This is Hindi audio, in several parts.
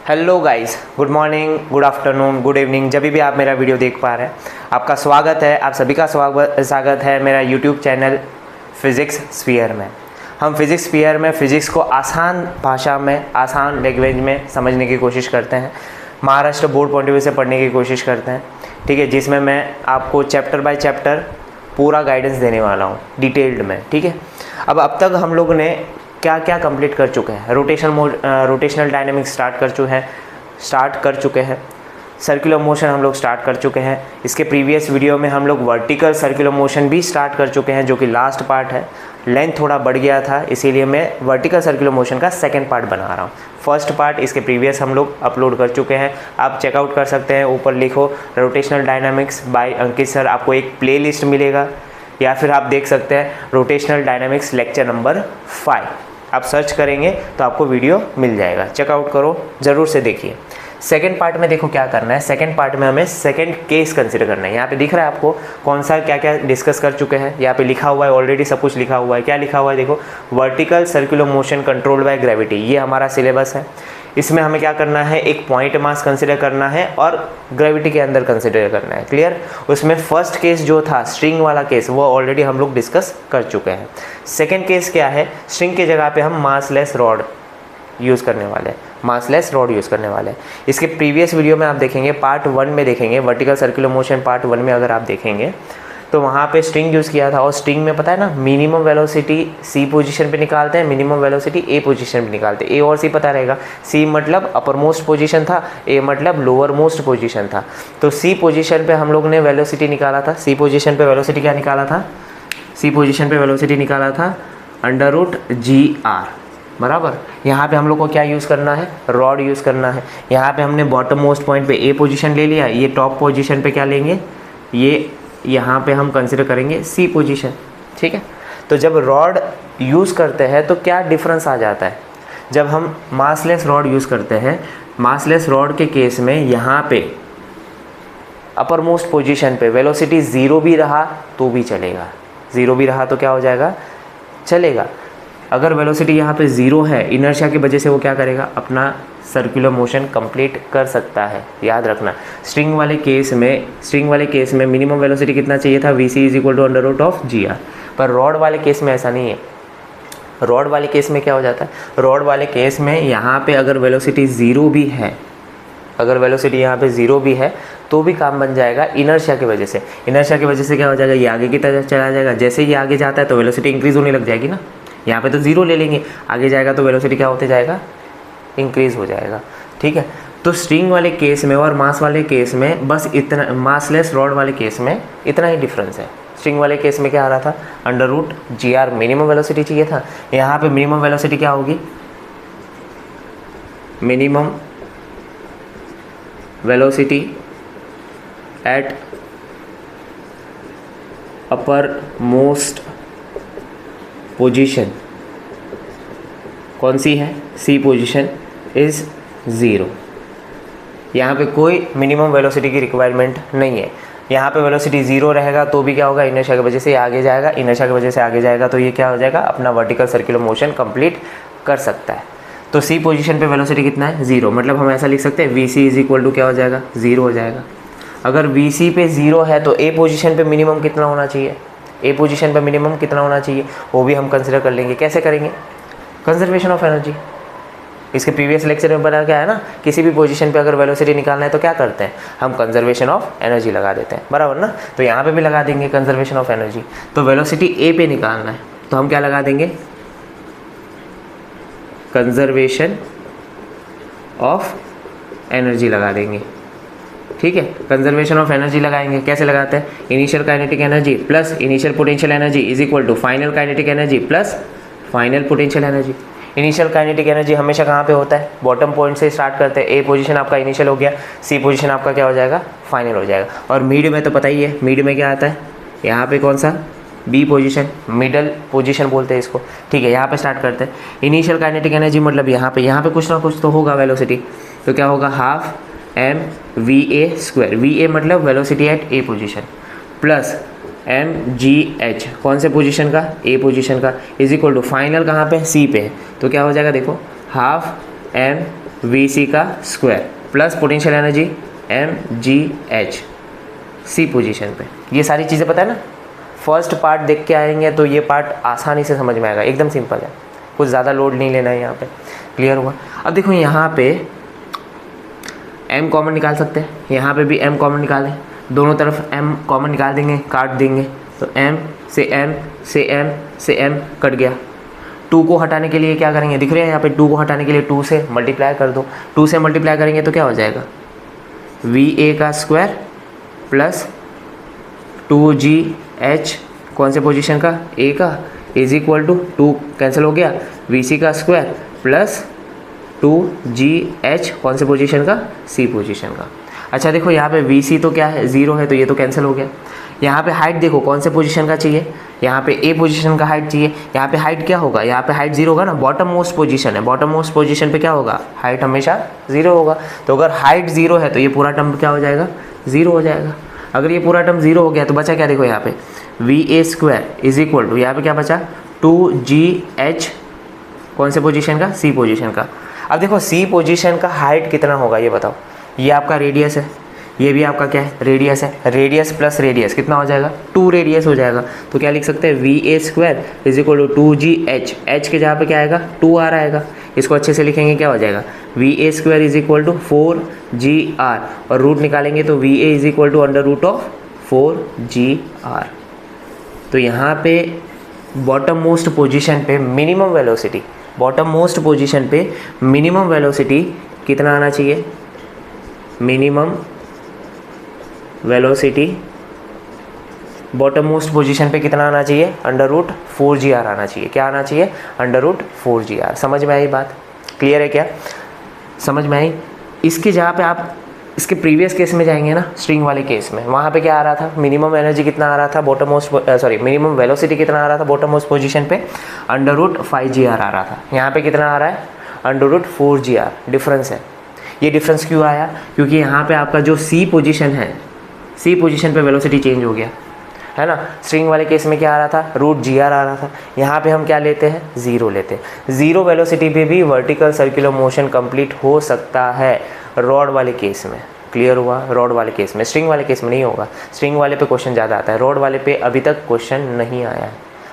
Hello guys, good morning, good afternoon, good evening, जब भी आप मेरा वीडियो देख पा रहे हैं आपका स्वागत है। आप सभी का स्वागत है मेरा यूट्यूब चैनल फिज़िक्स स्फीयर में। हम फिज़िक्स स्फीयर में फ़िज़िक्स को आसान भाषा में, आसान लैंग्वेज में समझने की कोशिश करते हैं, Maharashtra board point of view से पढ़ने की कोशिश करते हैं, ठीक है, जिसमें मैं आपको चैप्टर बाय चैप्टर पूरा गाइडेंस देने वाला हूँ डिटेल्ड में, ठीक है। अब तक हम लोग ने क्या क्या कंप्लीट कर चुके हैं। रोटेशनल डायनेमिक्स स्टार्ट कर चुके हैं, सर्कुलर मोशन हम लोग स्टार्ट कर चुके हैं। इसके प्रीवियस वीडियो में हम लोग वर्टिकल सर्कुलर मोशन भी स्टार्ट कर चुके हैं, जो कि लास्ट पार्ट है। लेंथ थोड़ा बढ़ गया था, इसीलिए मैं वर्टिकल सर्कुलर मोशन का सेकंड पार्ट बना रहा हूँ। फर्स्ट पार्ट इसके प्रीवियस हम लोग अपलोड कर चुके हैं, आप चेकआउट कर सकते हैं। ऊपर लिखो रोटेशनल डायनामिक्स बाय अंकित सर, आपको एक प्लेलिस्ट मिलेगा, या फिर आप देख सकते हैं रोटेशनल डायनामिक्स लेक्चर नंबर 5, आप सर्च करेंगे तो आपको वीडियो मिल जाएगा। चेकआउट करो, ज़रूर से देखिए। सेकंड पार्ट में देखो क्या करना है। सेकंड पार्ट में हमें सेकंड केस कंसिडर करना है। यहाँ पे दिख रहा है आपको कौन सा क्या क्या डिस्कस कर चुके हैं। यहाँ पे लिखा हुआ है, ऑलरेडी सब कुछ लिखा हुआ है। क्या लिखा हुआ है देखो, vertical circular motion controlled by gravity, ये हमारा सिलेबस है। इसमें हमें क्या करना है, एक पॉइंट मास कंसिडर करना है और ग्रेविटी के अंदर कंसिडर करना है। क्लियर। उसमें फर्स्ट केस जो था स्ट्रिंग वाला केस, वो ऑलरेडी हम लोग डिस्कस कर चुके हैं। सेकेंड केस क्या है, स्ट्रिंग की जगह पे हम मासलेस रॉड यूज़ करने वाले हैं। इसके प्रीवियस वीडियो में आप देखेंगे, पार्ट 1 में देखेंगे, वर्टिकल सर्कुलर मोशन पार्ट 1 में अगर आप देखेंगे तो वहाँ पे स्ट्रिंग यूज़ किया था। और स्ट्रिंग में पता है ना, मिनिमम वेलोसिटी सी पोजीशन पे निकालते हैं, मिनिमम वेलोसिटी ए पोजीशन पे निकालते हैं। ए और सी पता रहेगा, सी मतलब अपर मोस्ट पोजीशन था, ए मतलब लोअर मोस्ट पोजीशन था। तो सी पोजीशन पे हम लोग ने वेलोसिटी निकाला था। सी पोजीशन पे वेलोसिटी क्या निकाला था, सी पोजीशन पे वेलोसिटी निकाला था √GR बराबर। यहाँ पे हम लोग को क्या यूज़ करना है, रॉड यूज़ करना है। यहाँ पे हमने बॉटम मोस्ट पॉइंट पे ए पोजीशन ले लिया, ये टॉप पोजीशन पे क्या लेंगे, ये यहाँ पे हम कंसिडर करेंगे सी पोजीशन, ठीक है। तो जब रॉड यूज़ करते हैं तो क्या डिफरेंस आ जाता है, जब हम मासलेस रॉड यूज़ करते हैं, मासलेस रॉड के केस में यहाँ पे अपर मोस्ट पोजीशन पे वेलोसिटी 0 भी रहा तो भी चलेगा, 0 भी रहा तो क्या हो जाएगा, चलेगा। अगर वेलोसिटी यहाँ पे 0 है, इनर्शिया की वजह से वो क्या करेगा, अपना सर्कुलर मोशन कंप्लीट कर सकता है। याद रखना, स्ट्रिंग वाले केस में मिनिमम वेलोसिटी कितना चाहिए था, VC = √GR। पर रॉड वाले केस में ऐसा नहीं है। रॉड वाले केस में क्या हो जाता है, रॉड वाले केस में यहाँ पे अगर वेलोसिटी 0 भी है, अगर वेलोसिटी यहाँ पे 0 भी है तो भी काम बन जाएगा इनर्शिया की वजह से। इनर्शिया की वजह से क्या हो जाएगा, ये आगे की तरफ चला जाएगा। जैसे ये आगे जाता है तो वेलोसिटी इंक्रीज़ होने लग जाएगी ना। यहाँ पे तो 0 ले लेंगे, आगे जाएगा तो वेलोसिटी क्या होते जाएगा, इंक्रीज़ हो जाएगा, ठीक है। तो स्ट्रिंग वाले केस में और मास वाले केस में बस इतना, मासलेस रॉड वाले केस में इतना ही डिफरेंस है। स्ट्रिंग वाले केस में क्या आ रहा था, √GR मिनिमम वेलोसिटी चाहिए था। यहाँ पे मिनिमम वेलोसिटी क्या होगी, minimum velocity at upper most position कौन सी है, सी पोजीशन इज़ 0। यहाँ पे कोई मिनिमम वेलोसिटी की रिक्वायरमेंट नहीं है। यहाँ पे वेलोसिटी 0 रहेगा तो भी क्या होगा, इनर्शिया की वजह से आगे जाएगा, इनर्शिया की वजह से आगे जाएगा तो ये क्या हो जाएगा, अपना वर्टिकल सर्कुलर मोशन कंप्लीट कर सकता है। तो सी पोजीशन पे वेलोसिटी कितना है, 0, मतलब हम ऐसा लिख सकते हैं VC = क्या हो जाएगा, 0 हो जाएगा। अगर VC पे 0 है तो ए पोजीशन पे मिनिमम कितना होना चाहिए, ए पोजीशन पे मिनिमम कितना होना चाहिए, वो भी हम कंसिडर कर लेंगे। कैसे करेंगे, कंजर्वेशन ऑफ एनर्जी। इसके प्रीवियस लेक्चर में बताया गया है ना, किसी भी पोजीशन पे अगर वेलोसिटी निकालना है तो क्या करते हैं, हम कंजर्वेशन ऑफ एनर्जी लगा देते हैं, बराबर ना। तो यहाँ पे भी लगा देंगे कंजर्वेशन ऑफ एनर्जी। तो वेलोसिटी ए पे निकालना है तो हम क्या लगा देंगे, कंजर्वेशन ऑफ एनर्जी लगा देंगे, ठीक है। कंजर्वेशन ऑफ एनर्जी लगाएंगे, कैसे लगाते हैं, initial kinetic energy plus initial potential energy = final kinetic energy plus final potential energy. Initial kinetic energy हमेशा कहाँ पे होता है, बॉटम पॉइंट से स्टार्ट करते हैं। ए पोजीशन आपका इनिशियल हो गया, सी पोजीशन आपका क्या हो जाएगा, फाइनल हो जाएगा। और मिड में तो पता ही है, मिड में क्या आता है, यहाँ पे कौन सा, बी पोजीशन, मिडल पोजीशन बोलते हैं इसको, ठीक है। यहाँ पे स्टार्ट करते हैं। इनिशियल काइनेटिक एनर्जी मतलब यहाँ पे कुछ ना कुछ तो होगा वेलोसिटी, तो क्या होगा, ½ VA मतलब velocity at A position plus mgh कौन से पोजीशन का, ए पोजीशन का, इज इक्वल टू फाइनल कहाँ पे, सी पे है। तो क्या हो जाएगा देखो, ½ वी सी का square plus potential energy M G H C position पे। ये सारी चीज़ें पता है ना, फर्स्ट पार्ट देख के आएंगे तो ये पार्ट आसानी से समझ में आएगा, एकदम सिंपल है, कुछ ज़्यादा लोड नहीं लेना है यहाँ पे। क्लियर हुआ? अब देखो यहाँ पे m कॉमन निकाल सकते हैं, यहाँ पे भी m कॉमन निकालें, दोनों तरफ m कॉमन निकाल देंगे, काट देंगे तो m से m से m से m कट गया। 2 को हटाने के लिए क्या करेंगे, दिख रहे हैं यहाँ पे 2 को हटाने के लिए 2 से मल्टीप्लाई कर दो, 2 से मल्टीप्लाई करेंगे तो क्या हो जाएगा, वी ए का स्क्वायर प्लस 2GH कौन से पोजीशन का, ए का, इज इक्वल टू 2 कैंसिल हो गया, वी सी का स्क्वायर प्लस 2GH कौन से पोजीशन का, सी पोजीशन का। अच्छा देखो यहाँ पे वी सी तो क्या है, 0 है, तो ये तो कैंसिल हो गया। यहाँ पे हाइट देखो कौन से पोजीशन का चाहिए, यहाँ पे ए पोजीशन का हाइट चाहिए। यहाँ पे हाइट क्या होगा, यहाँ पे हाइट 0 होगा ना, बॉटम मोस्ट पोजीशन है, बॉटम मोस्ट पोजीशन पे क्या होगा, हाइट हमेशा 0 होगा। तो अगर हाइट 0 है तो ये पूरा टर्म क्या हो जाएगा, 0 हो जाएगा। अगर ये पूरा टर्म 0 हो गया तो बचा क्या, देखो यहाँ पे V A square is equal to, यहाँ पे क्या बचा 2GH कौन से पोजीशन का, सी पोजीशन का। अब देखो सी पोजीशन का हाइट कितना होगा ये बताओ, ये आपका रेडियस है, ये भी आपका क्या है, रेडियस है, रेडियस प्लस रेडियस कितना हो जाएगा, 2 रेडियस हो जाएगा। तो क्या लिख सकते हैं, V A square is equal to 2GH, H के जहाँ पे क्या आएगा 2 आ रहा आएगा, इसको अच्छे से लिखेंगे क्या हो जाएगा, V A square is equal to 4GR और रूट निकालेंगे तो V A is equal to under root of 4GR। तो यहाँ पे बॉटम मोस्ट पोजीशन पे minimum velocity, bottom most position पे मिनिमम वेलोसिटी कितना आना चाहिए, minimum velocity bottom most position पे कितना आना चाहिए, अंडर रूट 4GR आना चाहिए। क्या आना चाहिए, अंडर रूट 4GR। समझ में आई बात, क्लियर है क्या, समझ में आई? इसके जहाँ पे आप इसके प्रीवियस केस में जाएंगे ना, स्ट्रिंग वाले केस में, वहाँ पे क्या आ रहा था, मिनिमम एनर्जी कितना आ रहा था बॉटम मोस्ट, मिनिमम वेलोसिटी कितना आ रहा था बॉटम मोस्ट पोजीशन पे, अंडर रूट 5GR आ रहा था। यहाँ पे कितना आ रहा है, अंडर रूट 4GR। डिफरेंस है, ये डिफरेंस क्यों आया, क्योंकि यहाँ पे आपका जो सी पोजीशन है, सी पोजीशन पे वेलोसिटी चेंज हो गया है ना। स्ट्रिंग वाले केस में क्या आ रहा था, रूट GR आ रहा था, यहाँ पे हम क्या लेते हैं, 0 लेते हैं। 0 वेलोसिटी पे भी वर्टिकल सर्कुलर मोशन कंप्लीट हो सकता है रॉड वाले केस में। क्लियर हुआ, रॉड वाले केस में, स्ट्रिंग वाले केस में नहीं होगा, स्ट्रिंग वाले पे क्वेश्चन ज़्यादा आता है, रॉड वाले पे अभी तक क्वेश्चन नहीं आया है,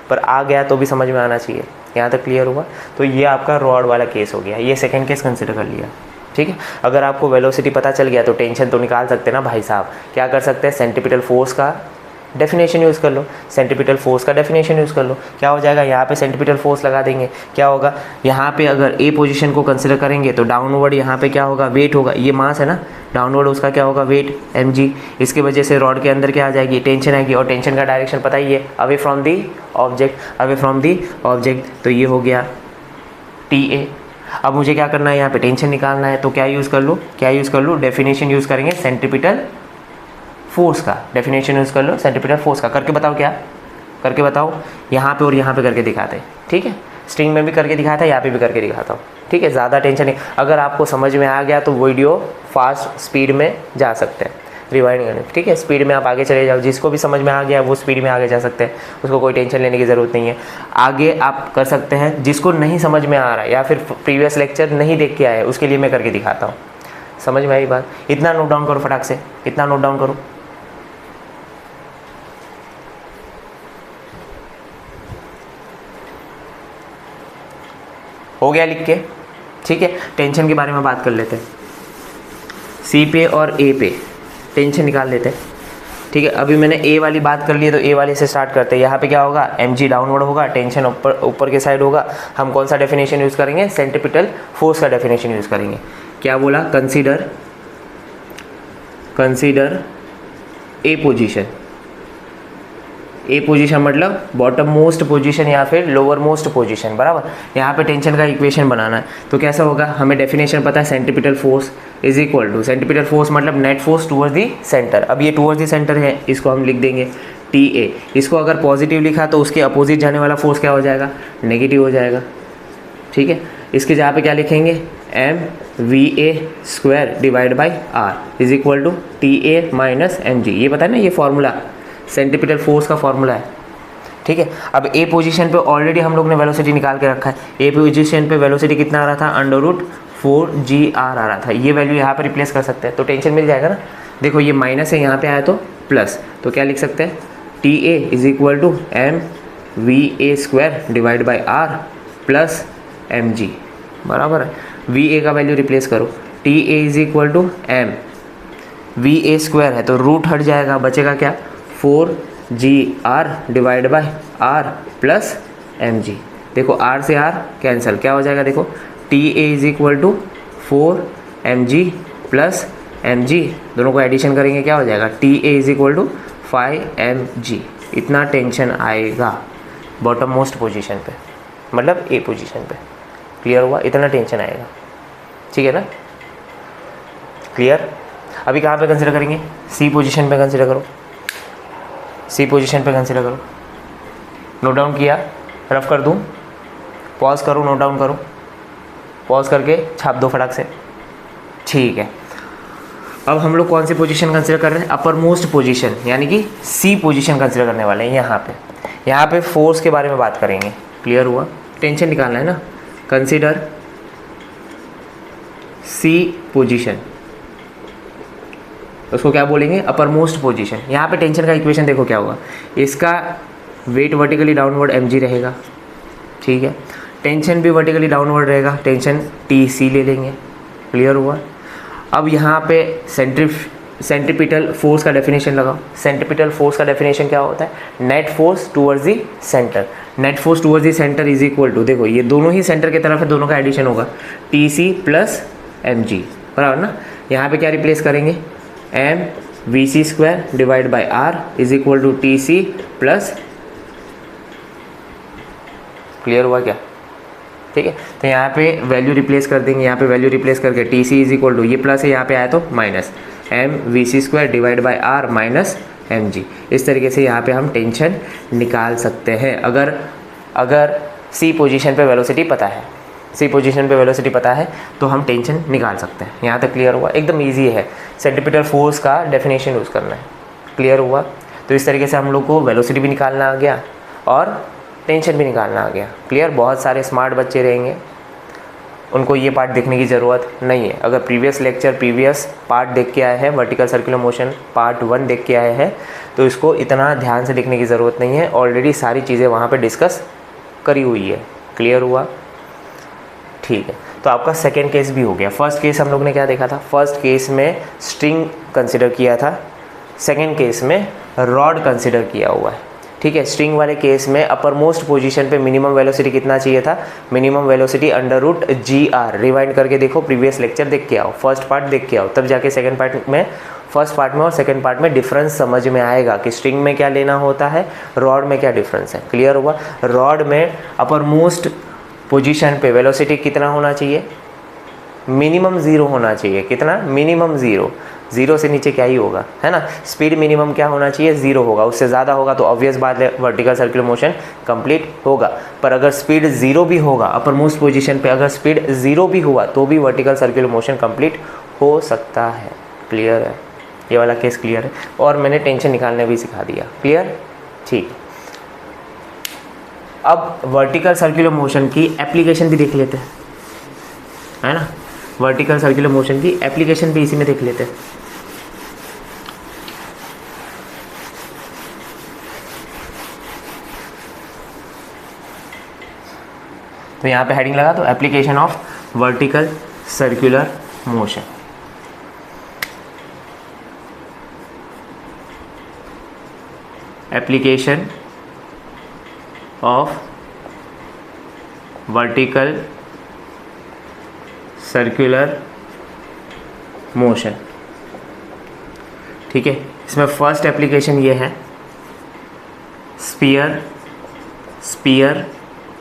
पर आ गया तो भी समझ में आना चाहिए। यहाँ तक क्लियर हुआ, तो ये आपका रॉड वाला केस हो गया, ये सेकेंड केस कंसिडर कर लिया, ठीक है। अगर आपको वेलोसिटी पता चल गया तो टेंशन तो निकाल सकते हैं ना भाई साहब। क्या कर सकते हैं, सेंटीपिटल फोर्स का डेफिनेशन यूज़ कर लो, सेंटीपिटल फोर्स का डेफिनेशन यूज़ कर लो। क्या हो जाएगा, यहाँ पे सेंटीपिटल फोर्स लगा देंगे, क्या होगा, यहाँ पे अगर ए पोजीशन को कंसिडर करेंगे तो डाउनवर्ड यहाँ पे क्या होगा, वेट होगा, ये मास है ना, डाउनवर्ड उसका क्या होगा, वेट mg। इसकी वजह से रॉड के अंदर क्या आ जाएगी, टेंशन आएगी, और टेंशन का डायरेक्शन पता ही है, away from the object, away from the object. तो ये हो गया TA। अब मुझे क्या करना है, यहाँ पे टेंशन निकालना है, तो क्या यूज़ कर लो, क्या यूज़ कर लो, डेफिनेशन यूज़ करेंगे सेंटीपिटल फोर्स का, डेफिनेशन यूज़ कर लो सेंटीपिटल फोर्स का। करके बताओ, क्या करके बताओ, यहाँ पे और यहाँ पे करके दिखाते हैं, ठीक है। स्ट्रिंग में भी करके दिखाया था, यहाँ पे भी करके दिखाता हूँ, ठीक है। ज़्यादा टेंशन नहीं, अगर आपको समझ में आ गया तो वीडियो फास्ट स्पीड में जा सकते हैं, रिवाइंड करने, ठीक है। स्पीड में आप आगे चले जाओ, जिसको भी समझ में आ गया वो स्पीड में आगे जा सकते हैं, उसको कोई टेंशन लेने की ज़रूरत नहीं है। आगे आप कर सकते हैं, जिसको नहीं समझ में आ रहा है या फिर प्रीवियस लेक्चर नहीं देख के आए, उसके लिए मैं करके दिखाता हूँ। समझ में आई बात? इतना नोट डाउन करो फटाक से, इतना नोट डाउन करो। हो गया लिख के, ठीक है। टेंशन के बारे में बात कर लेते हैं, सी पे और ए पे टेंशन निकाल लेते हैं, ठीक है। अभी मैंने ए वाली बात कर ली है तो ए वाले से स्टार्ट करते हैं। यहाँ पे क्या होगा, mg डाउनवर्ड होगा, टेंशन ऊपर के साइड होगा। हम कौन सा डेफिनेशन यूज़ करेंगे, सेंटीपिटल फोर्स का डेफिनेशन यूज़ करेंगे। क्या बोला, consider a position, A position मतलब बॉटम मोस्ट पोजीशन या फिर लोअर मोस्ट पोजीशन, बराबर। यहाँ पे टेंशन का इक्वेशन बनाना है, तो कैसा होगा, हमें डेफिनेशन पता है, centripetal force is equal to, centripetal force मतलब net force towards the centre. अब ये टूवर्ड्स दी सेंटर है, इसको हम लिख देंगे TA। इसको अगर पॉजिटिव लिखा तो उसके अपोजिट जाने वाला फोर्स क्या हो जाएगा, नेगेटिव हो जाएगा, ठीक है। इसके जहाँ पे क्या लिखेंगे, mva square divide by r is equal to TA minus mg। ये पता है ना, ये फॉर्मूला सेंटीपिटल फोर्स का फॉर्मूला है, ठीक है। अब ए पोजीशन पे ऑलरेडी हम लोग ने वेलोसिटी निकाल के रखा है। ए पोजीशन पे वेलोसिटी कितना आ रहा था, अंडर रूट 4GR आ रहा था, ये वैल्यू यहाँ पर रिप्लेस कर सकते हैं तो टेंशन मिल जाएगा ना। देखो ये माइनस है, यहाँ पे आया तो प्लस, तो क्या लिख सकते हैं, TA is equal to mVA² divide by R plus mg, बराबर है। VA का वैल्यू रिप्लेस करो, TA is equal to mVA² है तो रूट हट जाएगा, बचेगा क्या, 4GR divide by R plus mg। देखो R से R कैंसिल, क्या हो जाएगा, देखो TA is equal to 4mg plus mg, दोनों को एडिशन करेंगे क्या हो जाएगा, TA is equal to 5mg। इतना टेंशन आएगा बॉटम मोस्ट पोजीशन पे, मतलब A पोजीशन पे। क्लियर हुआ, इतना टेंशन आएगा, ठीक है ना, क्लियर। अभी कहाँ पे कंसिडर करेंगे, C पोजीशन पे कंसिडर करो, C पोजीशन पे कंसिडर करो। नोट डाउन किया, रफ कर दूँ, पॉज करो, नोट डाउन करो, पॉज करके छाप दो फटाक से, ठीक है। अब हम लोग कौन सी पोजीशन कंसिडर कर रहे हैं, अपर मोस्ट पोजीशन, यानी कि C पोजीशन कंसिडर करने वाले हैं। यहाँ पे फोर्स के बारे में बात करेंगे। क्लियर हुआ, टेंशन निकालना है ना। कंसिडर C पोजीशन, उसको क्या बोलेंगे, अपर मोस्ट पोजीशन। यहाँ पे टेंशन का इक्वेशन देखो क्या होगा, इसका वेट वर्टिकली डाउनवर्ड mg रहेगा, ठीक है, टेंशन भी वर्टिकली डाउनवर्ड रहेगा, टेंशन TC ले लेंगे। क्लियर हुआ। अब यहाँ पे सेंट्रीपिटल फोर्स का डेफिनेशन लगाओ। सेंट्रीपिटल फोर्स का डेफिनेशन क्या होता है, net force towards the centre. Net force towards the centre is equal to, देखो ये दोनों ही सेंटर की तरफ है, दोनों का एडिशन होगा, TC प्लस mg, बराबर ना। यहाँ पे क्या रिप्लेस करेंगे, mVC² divide by R is equal to TC plus, clear हुआ क्या, ठीक है। तो यहाँ पे वैल्यू रिप्लेस कर देंगे, यहाँ पे वैल्यू रिप्लेस करके TC इज इक्वल टू, ये प्लस है यहाँ पे आया तो minus, mVC² divide by R minus mg। इस तरीके से यहाँ पे हम टेंशन निकाल सकते हैं। अगर C पोजीशन पे वेलोसिटी पता है, C पोजीशन पे वेलोसिटी पता है तो हम टेंशन निकाल सकते हैं। यहाँ तक क्लियर हुआ, एकदम ईजी है, सेंट्रीपिटल फोर्स का डेफिनेशन यूज़ करना है। क्लियर हुआ। तो इस तरीके से हम लोग को वेलोसिटी भी निकालना आ गया और टेंशन भी निकालना आ गया। क्लियर। बहुत सारे स्मार्ट बच्चे रहेंगे, उनको ये पार्ट देखने की ज़रूरत नहीं है। अगर प्रीवियस पार्ट देख के आए हैं, वर्टिकल सर्कुलर मोशन पार्ट 1 देख के आए हैं, तो इसको इतना ध्यान से देखने की ज़रूरत नहीं है, ऑलरेडी सारी चीज़ें वहाँ पे डिस्कस करी हुई है। क्लियर हुआ, ठीक है। तो आपका सेकेंड केस भी हो गया। फर्स्ट केस हम लोग ने क्या देखा था, फर्स्ट केस में स्ट्रिंग कंसिडर किया था, सेकेंड केस में रॉड कंसिडर किया हुआ है, ठीक है। स्ट्रिंग वाले केस में अपर मोस्ट पोजीशन पे मिनिमम वेलोसिटी कितना चाहिए था, मिनिमम वेलोसिटी √GR। रिवाइंड करके देखो, प्रीवियस लेक्चर देख के आओ, फर्स्ट पार्ट देख के आओ, तब जाके सेकंड पार्ट में, फर्स्ट पार्ट में और सेकंड पार्ट में डिफरेंस समझ में आएगा कि स्ट्रिंग में क्या लेना होता है, रॉड में क्या डिफरेंस है। क्लियर हुआ। रॉड में अपर मोस्ट पोजीशन पे वेलोसिटी कितना होना चाहिए, मिनिमम 0 होना चाहिए। कितना, मिनिमम 0। 0 से नीचे क्या ही होगा, है ना। स्पीड मिनिमम क्या होना चाहिए, 0 होगा, उससे ज़्यादा होगा तो ऑब्वियस बात है वर्टिकल सर्कुलर मोशन कंप्लीट होगा। पर अगर स्पीड 0 भी होगा, अपर मोस्ट पोजीशन पे अगर स्पीड 0 भी हुआ तो भी वर्टिकल सर्कुलर मोशन कंप्लीट हो सकता है। क्लियर है, ये वाला केस क्लियर है। और मैंने टेंशन निकालने भी सिखा दिया। क्लियर, ठीक। अब वर्टिकल सर्कुलर मोशन की एप्लीकेशन भी देख लेते हैं, है ना। वर्टिकल सर्कुलर मोशन की एप्लीकेशन भी इसी में देख लेते हैं। तो यहाँ पे हेडिंग लगा दो, application of vertical circular motion. Application of vertical circular motion, ठीक है। इसमें फर्स्ट एप्लीकेशन ये है, स्पीयर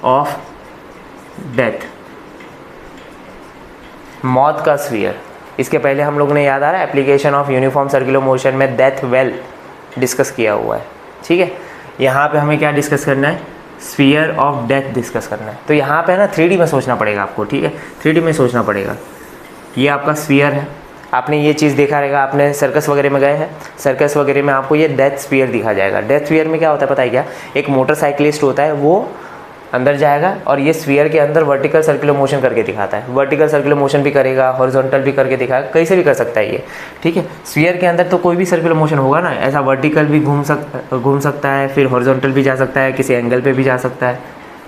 ऑफ डेथ, मौत का स्फीयर। इसके पहले हम लोग ने, याद आ रहा है, application of uniform circular motion में डेथ वेल डिस्कस किया हुआ है, ठीक है। यहाँ पे हमें क्या डिस्कस करना है, स्फीयर ऑफ डेथ डिस्कस करना है। तो यहाँ पे है ना 3D में सोचना पड़ेगा आपको, ठीक है, 3D में सोचना पड़ेगा। ये आपका स्फीयर है, आपने ये चीज़ देखा रहेगा, आपने सर्कस वगैरह में गए हैं, सर्कस वगैरह में आपको ये डेथ स्फीयर दिखा जाएगा। डेथ स्फीयर में क्या होता है पता है क्या, एक मोटरसाइकिलिस्ट होता है, वो अंदर जाएगा और ये स्फीयर के अंदर वर्टिकल सर्कुलर मोशन करके दिखाता है। वर्टिकल सर्कुलर मोशन भी करेगा, हॉरिजॉन्टल भी करके दिखाएगा, कहीं से भी कर सकता है ये, ठीक है। स्फीयर के अंदर तो कोई भी सर्कुलर मोशन होगा ना, ऐसा वर्टिकल भी घूम सकता है, फिर हॉरिजॉन्टल भी जा सकता है, किसी एंगल पे भी जा सकता है,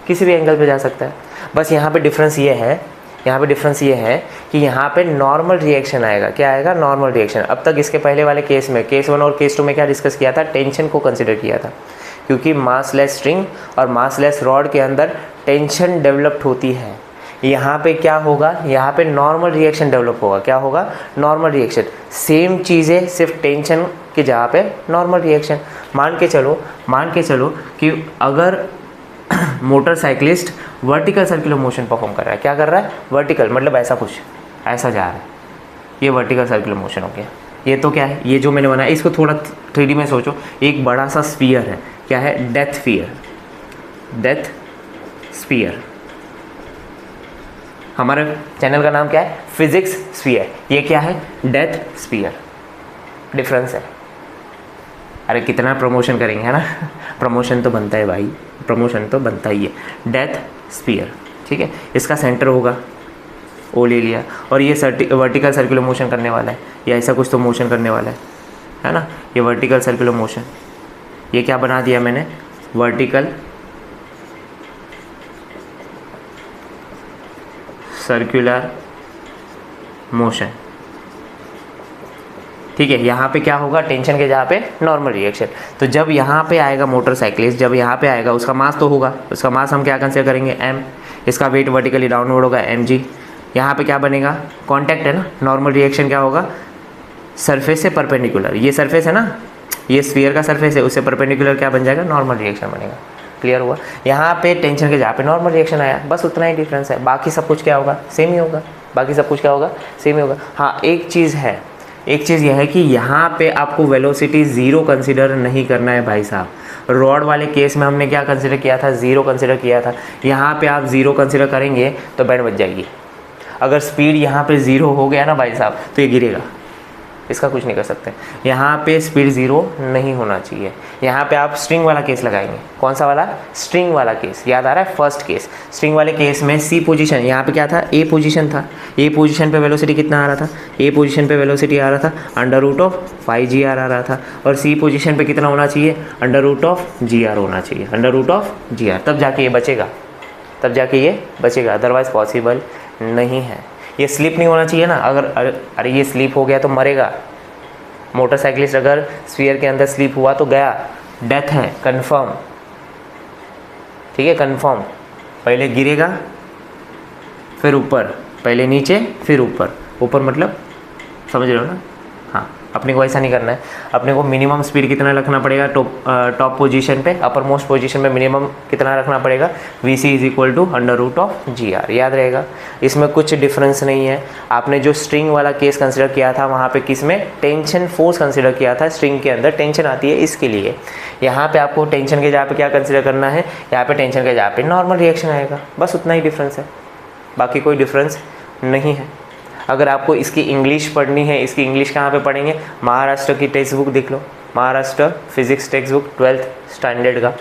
किसी भी एंगल पे जा सकता है। बस यहाँ पे डिफरेंस ये है, यहाँ पे डिफरेंस ये है कि यहाँ पे नॉर्मल रिएक्शन आएगा। क्या आएगा? Normal reaction. अब तक इसके पहले वाले केस में, केस 1 और केस 2 में क्या डिस्कस किया था? टेंशन को कंसिडर किया था, क्योंकि मासलेस स्ट्रिंग और मासलेस रॉड के अंदर टेंशन डेवलप्ड होती है। यहाँ पे क्या होगा? यहाँ पे नॉर्मल रिएक्शन डेवलप होगा। क्या होगा? Normal reaction. सेम चीज़ें, सिर्फ टेंशन की जगह पे नॉर्मल रिएक्शन। मान के चलो कि अगर motorcyclist vertical circular motion perform कर रहा है। क्या कर रहा है? वर्टिकल, मतलब ऐसा कुछ, ऐसा जा रहा है, ये वर्टिकल सर्कुलर मोशन हो गया। ये तो क्या है? ये जो मैंने बनाया, इसको थोड़ा 3D में सोचो। एक बड़ा सा स्फीयर है। क्या है? Death sphere. Death sphere. हमारे चैनल का नाम क्या है? Physics sphere. ये क्या है? Death sphere. डिफरेंस है। अरे कितना प्रमोशन करेंगे, है ना? प्रमोशन तो बनता है भाई, प्रमोशन तो बनता ही है। डेथ स्फीयर, ठीक है। इसका सेंटर होगा, ओ ले लिया, और ये वर्टिकल सर्कुलर मोशन करने वाला है, या ऐसा कुछ तो मोशन करने वाला है ना? ये वर्टिकल सर्कुलर मोशन, ये क्या बना दिया मैंने? वर्टिकल सर्कुलर मोशन, ठीक है। यहाँ पे क्या होगा? टेंशन के जहाँ पे नॉर्मल रिएक्शन। तो जब यहाँ पे आएगा मोटरसाइकिलिस्ट, जब यहाँ पे आएगा, उसका मास तो होगा, उसका मास हम क्या कंसिडर करेंगे? m। इसका वेट वर्टिकली डाउनवर्ड होगा, mg। यहाँ पे क्या बनेगा? कांटेक्ट है ना, नॉर्मल रिएक्शन क्या होगा? सरफेस से परपेंडिकुलर, ये सरफेस है ना, ये स्फीयर का सरफेस है, उससे परपेंडिकुलर क्या बन जाएगा? नॉर्मल रिएक्शन बनेगा। क्लियर हुआ? यहाँ पे टेंशन के जहाँ पे नॉर्मल रिएक्शन आया, बस उतना ही डिफरेंस है। बाकी सब कुछ क्या होगा? सेम ही होगा। बाकी सब कुछ क्या होगा? सेम ही होगा। हाँ, एक चीज़ यह है कि यहाँ पे आपको वेलोसिटी ज़ीरो कंसिडर नहीं करना है भाई साहब। रॉड वाले केस में हमने क्या कंसिडर किया था? ज़ीरो कंसिडर किया था। यहाँ पे आप ज़ीरो कंसिडर करेंगे तो बैंड बच जाएगी। अगर स्पीड यहाँ पे ज़ीरो हो गया ना भाई साहब, तो ये गिरेगा, इसका कुछ नहीं कर सकते। यहाँ पे स्पीड ज़ीरो नहीं होना चाहिए। यहाँ पे आप स्ट्रिंग वाला केस लगाएंगे। कौन सा वाला? स्ट्रिंग वाला केस। याद आ रहा है? First case. स्ट्रिंग वाले केस में सी पोजीशन, यहाँ पे क्या था? ए पोजीशन था। ए पोजीशन पे वेलोसिटी कितना आ रहा था? ए पोजीशन पे वेलोसिटी आ रहा था √5gr आ रहा था। और सी पोजीशन पे कितना होना चाहिए? √gr होना चाहिए, √gr। तब जाके ये बचेगा, तब जाके ये बचेगा, अदरवाइज़ पॉसिबल नहीं है। ये स्लिप नहीं होना चाहिए ना। अगर अरे ये स्लिप हो गया तो मरेगा। मोटरसाइकिलिस्ट अगर स्फीयर के अंदर स्लिप हुआ तो गया, डेथ है, कंफर्म, ठीक है, कंफर्म। पहले गिरेगा फिर ऊपर, पहले नीचे फिर ऊपर। ऊपर मतलब समझ रहे हो ना? हाँ, अपने को ऐसा नहीं करना है। अपने को मिनिमम स्पीड कितना रखना पड़ेगा? टॉप पोजीशन पे, अपर मोस्ट पोजीशन पे मिनिमम कितना रखना पड़ेगा? vc = √gr। याद रहेगा, इसमें कुछ डिफरेंस नहीं है। आपने जो स्ट्रिंग वाला केस कंसिडर किया था, वहाँ पे किस में? टेंशन फोर्स कंसिडर किया था। स्ट्रिंग के अंदर टेंशन आती है, इसके लिए। यहाँ पे आपको टेंशन के जगह पे क्या कंसिडर करना है? यहाँ पे टेंशन के जगह पे नॉर्मल रिएक्शन आएगा, बस उतना ही डिफरेंस है, बाकी कोई डिफरेंस नहीं है। अगर आपको इसकी इंग्लिश पढ़नी है, इसकी इंग्लिश कहाँ पे पढ़ेंगे? महाराष्ट्र की टेक्स्ट बुक देख लो, Maharashtra physics text book 12th standard का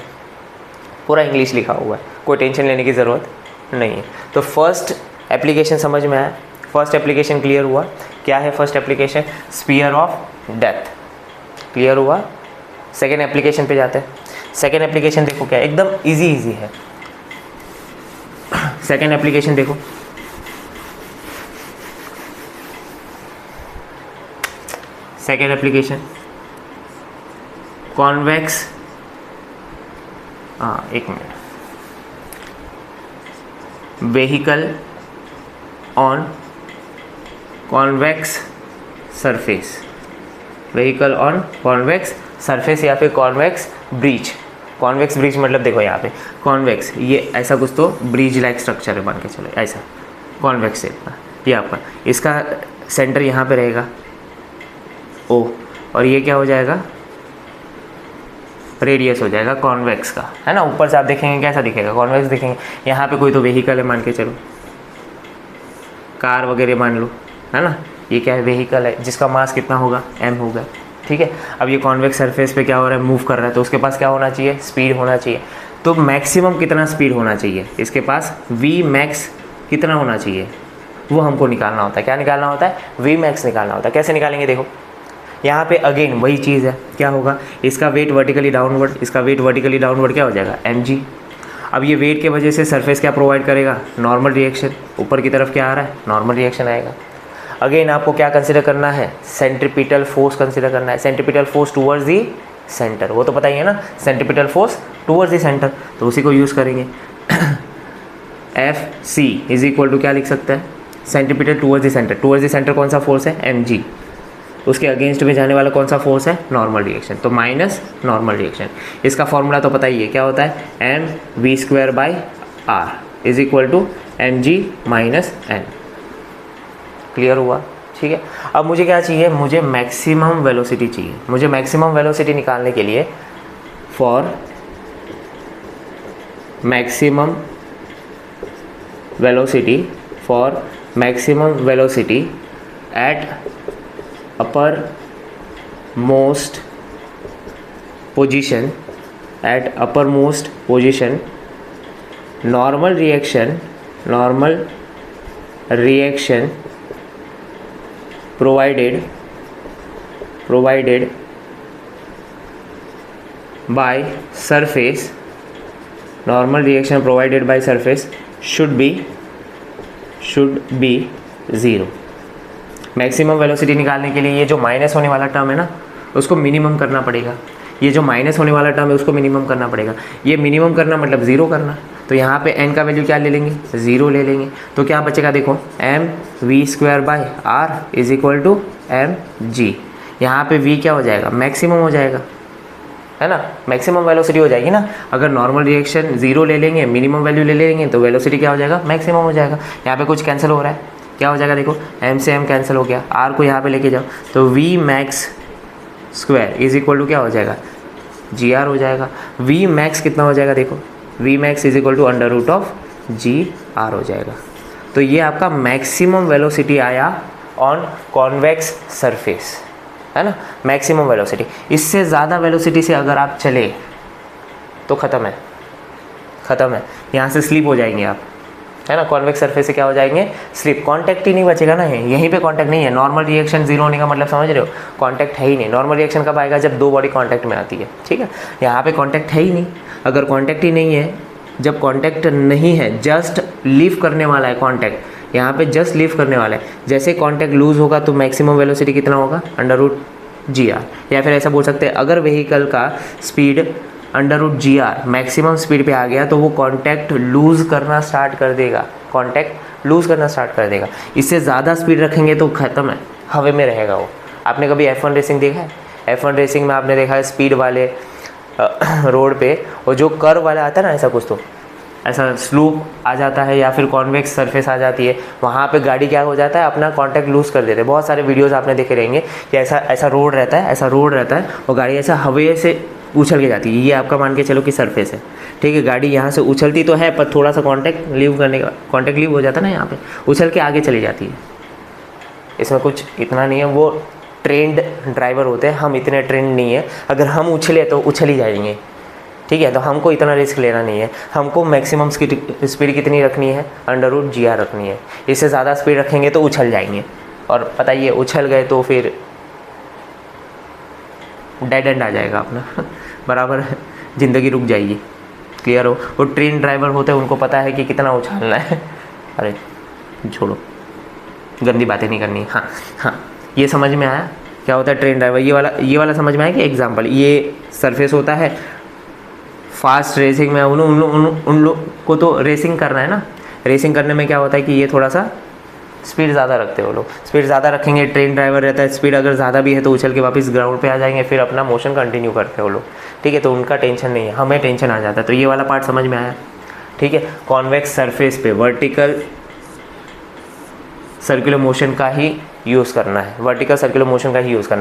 पूरा इंग्लिश लिखा हुआ है, कोई टेंशन लेने की ज़रूरत नहीं है। तो फर्स्ट एप्लीकेशन समझ में आया? फर्स्ट एप्लीकेशन क्लियर हुआ? क्या है first application? Sphere of death. Clear हुआ? सेकेंड एप्लीकेशन पे जाते हैं। सेकेंड एप्लीकेशन देखो क्या, एकदम ईजी है। सेकेंड एप्लीकेशन देखो, सेकेंड एप्लीकेशन कॉन्वेक्स, एक minute, vehicle on convex surface, vehicle on convex surface या फिर कॉन्वेक्स ब्रिज। कॉन्वेक्स ब्रिज मतलब देखो यहाँ पे कॉन्वेक्स, ये ऐसा कुछ तो ब्रिज लाइक स्ट्रक्चर है, मान के चलो ऐसा कॉन्वेक्स शेप का। ये आपका, इसका सेंटर यहाँ पे रहेगा ओ, और ये क्या हो जाएगा? रेडियस हो जाएगा कॉन्वेक्स का, है ना। ऊपर से आप देखेंगे कैसा दिखेगा? कॉन्वेक्स दिखेंगे। यहाँ पे कोई तो व्हीकल है, मान के चलो कार वगैरह मान लो, है ना। ये क्या है? व्हीकल है, जिसका मास कितना होगा? m होगा, ठीक है। अब ये कॉन्वेक्स सरफेस पे क्या हो रहा है? मूव कर रहा है, तो उसके पास क्या होना चाहिए? स्पीड होना चाहिए। तो मैक्सिमम कितना स्पीड होना चाहिए इसके पास, वी मैक्स कितना होना चाहिए वो हमको निकालना होता है। क्या निकालना होता है, वी मैक्स निकालना होता है। कैसे निकालेंगे, देखो यहाँ पे अगेन वही चीज़ है, क्या होगा, इसका वेट वर्टिकली डाउनवर्ड, इसका वेट वर्टिकली डाउनवर्ड क्या हो जाएगा, mg। अब ये वेट के वजह से सरफेस क्या प्रोवाइड करेगा, नॉर्मल रिएक्शन, ऊपर की तरफ क्या आ रहा है, नॉर्मल रिएक्शन आएगा। अगेन आपको क्या कंसिडर करना है, सेंट्रीपिटल फोर्स कंसिडर करना है, centripetal force towards the centre, वो तो पता ही है ना, centripetal force towards the centre, तो उसी को यूज़ करेंगे। F C is equal to क्या लिख सकते हैं, centripetal towards the centre, towards the centre कौन सा फोर्स है, mg, उसके अगेंस्ट में जाने वाला कौन सा फोर्स है, नॉर्मल रिएक्शन, तो माइनस नॉर्मल रिएक्शन। इसका फॉर्मूला तो पता ही है, क्या होता है, mv²/r is equal to mg minus n। Clear हुआ, ठीक है। अब मुझे क्या चाहिए, मुझे मैक्सिमम वेलोसिटी चाहिए। मुझे मैक्सिमम वेलोसिटी निकालने के लिए for maximum velocity at upper most position normal reaction provided by surface, normal reaction provided by surface should be 0। Maximum velocity निकालने के लिए ये जो माइनस होने वाला टर्म है ना, उसको मिनिमम करना पड़ेगा। ये जो माइनस होने वाला टर्म है उसको मिनिमम करना पड़ेगा। ये मिनिमम करना मतलब ज़ीरो करना, तो यहाँ पे n का वैल्यू क्या ले लेंगे, ज़ीरो ले लेंगे। तो क्या बचेगा, देखो mv²/r is equal to mg। यहाँ पे v क्या हो जाएगा, मैक्सिमम हो जाएगा, है ना, मैक्सिमम वेलोसिटी हो जाएगी ना। अगर नॉर्मल रिएक्शन ज़ीरो ले लेंगे, मिनिमम वैल्यू ले लेंगे, तो वेलोसिटी क्या हो जाएगा, मैक्सिमम हो जाएगा। यहाँ पे कुछ कैंसिल हो रहा है, क्या हो जाएगा, देखो m से m कैंसिल हो गया, r को यहाँ पे लेके जाओ, तो v max square is equal to क्या हो जाएगा, gr हो जाएगा। v मैक्स कितना हो जाएगा, देखो v max is equal to √of gr हो जाएगा। तो ये आपका मैक्सिमम वेलोसिटी आया ऑन कॉन्वेक्स सरफेस, है ना, मैक्सिमम वेलोसिटी। इससे ज़्यादा वेलोसिटी से अगर आप चले तो ख़त्म है, यहाँ से स्लिप हो जाएंगे आप, है ना, कॉन्वेक्स सरफेस से क्या हो जाएंगे, स्लिप, कांटेक्ट ही नहीं बचेगा ना, यहीं पे कांटेक्ट नहीं है। नॉर्मल रिएक्शन जीरो होने का मतलब समझ रहे हो, कांटेक्ट है ही नहीं। नॉर्मल रिएक्शन कब आएगा, जब दो बॉडी कांटेक्ट में आती है, ठीक है। यहाँ पे कांटेक्ट है ही नहीं। अगर कांटेक्ट ही नहीं है, जब कांटेक्ट नहीं है, जस्ट लीव करने वाला है कांटेक्ट, यहाँ पे जस्ट लीव करने वाला है। जैसे कांटेक्ट लूज होगा तो मैक्सिमम वेलोसिटी कितना होगा, √gr। या फिर ऐसा बोल सकते हैं, अगर व्हीकल का स्पीड √gr मैक्सिमम स्पीड पे आ गया तो वो कांटेक्ट लूज़ करना स्टार्ट कर देगा, इससे ज़्यादा स्पीड रखेंगे तो ख़त्म है, हवा में रहेगा वो। आपने कभी F1 रेसिंग देखा है, F1 रेसिंग में आपने देखा है स्पीड वाले रोड पे, और जो कर्व वाला आता है ना, ऐसा कुछ तो ऐसा स्लूप आ जाता है या फिर कॉन्वेक्स सरफेस आ जाती है, वहाँ पे गाड़ी क्या हो जाता है, अपना कांटेक्ट लूज़ कर देते हैं। बहुत सारे वीडियोस आपने देखे रहेंगे कि ऐसा रोड रहता है, और गाड़ी ऐसा हवा से उछल के जाती है। ये आपका मान के चलो कि सरफेस है, ठीक है। गाड़ी यहाँ से उछलती तो है, पर थोड़ा सा कांटेक्ट लीव हो जाता है ना, यहाँ पे उछल के आगे चली जाती है। इसमें कुछ इतना नहीं है, वो ट्रेंड ड्राइवर होते हैं, हम इतने ट्रेंड नहीं है। अगर हम उछले तो उछल ही जाएंगे, ठीक है। तो हमको इतना रिस्क लेना नहीं है, हमको मैक्सिमम स्पीड कितनी रखनी है, √gr रखनी है। इससे ज़्यादा स्पीड रखेंगे तो उछल जाएंगे, और पता ही है उछल गए तो फिर डेड एंड आ जाएगा अपना बराबर, ज़िंदगी रुक जाएगी। क्लियर हो, वो ट्रेन ड्राइवर होते हैं, उनको पता है कि कितना उछालना है। अरे छोड़ो, गंदी बातें नहीं करनी। हाँ, ये समझ में आया क्या होता है ट्रेन ड्राइवर। ये वाला समझ में आया कि एग्जांपल, ये सरफेस होता है, फास्ट रेसिंग में उन लोग को तो रेसिंग करना है ना। रेसिंग करने में क्या होता है कि ये थोड़ा सा स्पीड ज़्यादा रखते हो लोग, स्पीड ज़्यादा रखेंगे, ट्रेन ड्राइवर रहता है, स्पीड अगर ज़्यादा भी है तो उछल के वापस ग्राउंड पे आ जाएंगे, फिर अपना मोशन कंटिन्यू करते हो लोग, ठीक है। तो उनका टेंशन नहीं है, हमें टेंशन आ जाता है। तो ये वाला पार्ट समझ में आया, ठीक है। कॉन्वेक्स सरफेस पे वर्टिकल सर्कुलर मोशन का ही यूज़ करना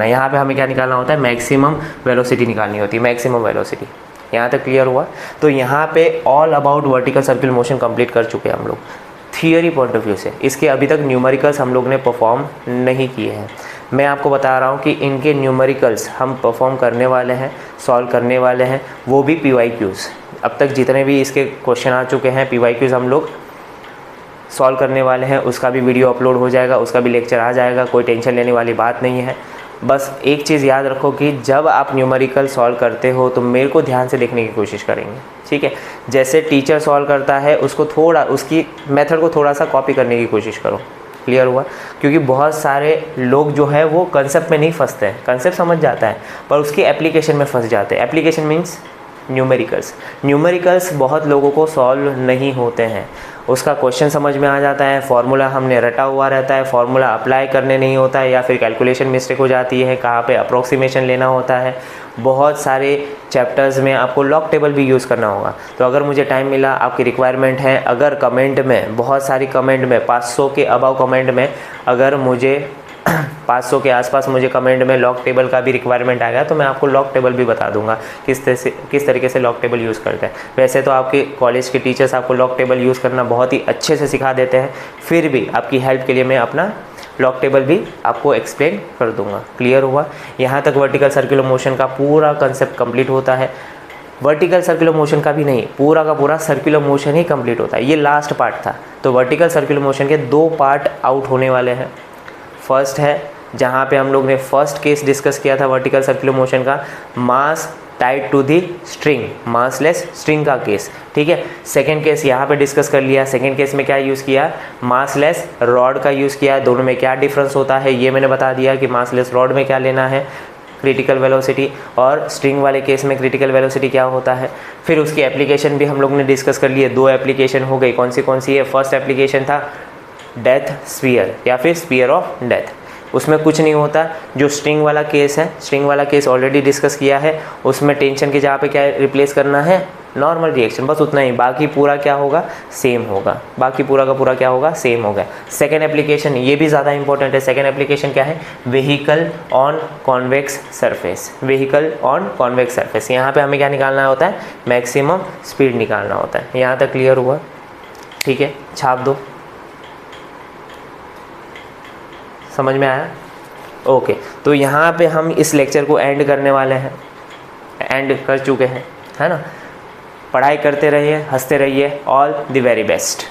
है, यहाँ पे हमें क्या निकालना होता है, मैक्सिमम वेलोसिटी निकालनी होती है, मैक्सिमम वेलोसिटी। यहाँ तक क्लियर हुआ। तो यहाँ पे all about vertical circular motion complete कर चुके हैं हम लोग। थियरी पॉइंट ऑफ व्यू से इसके अभी तक न्यूमेरिकल्स हम लोग ने परफॉर्म नहीं किए हैं। मैं आपको बता रहा हूँ कि इनके न्यूमेरिकल्स हम परफॉर्म करने वाले हैं, सॉल्व करने वाले हैं, वो भी PYQs। अब तक जितने भी इसके क्वेश्चन आ चुके हैं PYQs हम लोग सॉल्व करने वाले हैं, उसका भी वीडियो अपलोड हो जाएगा, उसका भी लेक्चर आ जाएगा, कोई टेंशन लेने वाली बात नहीं है। बस एक चीज़ याद रखो कि जब आप न्यूमेरिकल सॉल्व करते हो तो मेरे को ध्यान से देखने की कोशिश करेंगे, ठीक है। जैसे टीचर सॉल्व करता है उसको थोड़ा, उसकी मेथड को थोड़ा सा कॉपी करने की कोशिश करो। क्लियर हुआ? क्योंकि बहुत सारे लोग जो है वो कंसेप्ट में नहीं फंसते हैं, कंसेप्ट समझ जाता है पर उसकी एप्लीकेशन में फंस जाते हैं। एप्लीकेशन मीन्स न्यूमेरिकल्स बहुत लोगों को सॉल्व नहीं होते हैं। उसका क्वेश्चन समझ में आ जाता है, फार्मूला हमने रटा हुआ रहता है, फार्मूला अप्लाई करने नहीं होता है, या फिर कैलकुलेशन मिस्टेक हो जाती है, कहाँ पे अप्रोक्सीमेशन लेना होता है। बहुत सारे चैप्टर्स में आपको लॉग टेबल भी यूज़ करना होगा। तो अगर मुझे टाइम मिला, आपकी रिक्वायरमेंट है, अगर कमेंट में बहुत सारी कमेंट में 500 के अबव कमेंट में अगर मुझे 500 के आसपास मुझे कमेंट में लॉग टेबल का भी रिक्वायरमेंट आ गया तो मैं आपको लॉग टेबल भी बता दूंगा किस तरीके से लॉग टेबल यूज़ करते हैं। वैसे तो आपके कॉलेज के टीचर्स आपको लॉग टेबल यूज़ करना बहुत ही अच्छे से सिखा देते हैं, फिर भी आपकी हेल्प के लिए मैं अपना लॉग टेबल भी आपको एक्सप्लेन कर दूंगा। क्लियर हुआ? यहाँ तक वर्टिकल सर्कुलर मोशन का पूरा कंसेप्ट कंप्लीट होता है। वर्टिकल सर्कुलर मोशन का भी नहीं, पूरा का पूरा सर्कुलर मोशन ही कंप्लीट होता है। ये लास्ट पार्ट था। तो वर्टिकल सर्कुलर मोशन के 2 पार्ट आउट होने वाले हैं। फर्स्ट है जहाँ पे हम लोग ने फर्स्ट केस डिस्कस किया था वर्टिकल सर्कुलर मोशन का, mass tied to the string, massless string का केस, ठीक है। सेकेंड केस यहाँ पे डिस्कस कर लिया। सेकेंड केस में क्या यूज़ किया? मासलेस रॉड का यूज़ किया। दोनों में क्या डिफरेंस होता है ये मैंने बता दिया कि मासलेस रॉड में क्या लेना है, क्रिटिकल वेलोसिटी, और स्ट्रिंग वाले केस में क्रिटिकल वेलोसिटी क्या होता है। फिर उसकी एप्लीकेशन भी हम लोग ने डिस्कस कर लिए। 2 एप्लीकेशन हो गई। कौन सी है? फर्स्ट एप्लीकेशन था डेथ स्फीयर या फिर स्फीयर ऑफ डेथ। उसमें कुछ नहीं होता। जो स्ट्रिंग वाला केस है, स्ट्रिंग वाला केस ऑलरेडी डिस्कस किया है। उसमें टेंशन की जगह पे क्या रिप्लेस करना है? नॉर्मल रिएक्शन, बस उतना ही। बाकी पूरा क्या होगा? सेम होगा। बाकी पूरा का पूरा क्या होगा? सेम होगा। सेकेंड एप्लीकेशन, ये भी ज़्यादा इंपॉर्टेंट है। सेकेंड एप्लीकेशन क्या है? Vehicle on convex surface. Vehicle on convex surface, यहाँ पे हमें क्या निकालना होता है? मैक्सिमम स्पीड निकालना होता है। यहाँ तक क्लियर हुआ? ठीक है, छाप दो। समझ में आया? ओके, तो यहाँ पे हम इस लेक्चर को एंड करने वाले हैं, एंड कर चुके हैं, है ना। पढ़ाई करते रहिए, हंसते रहिए। All the very best.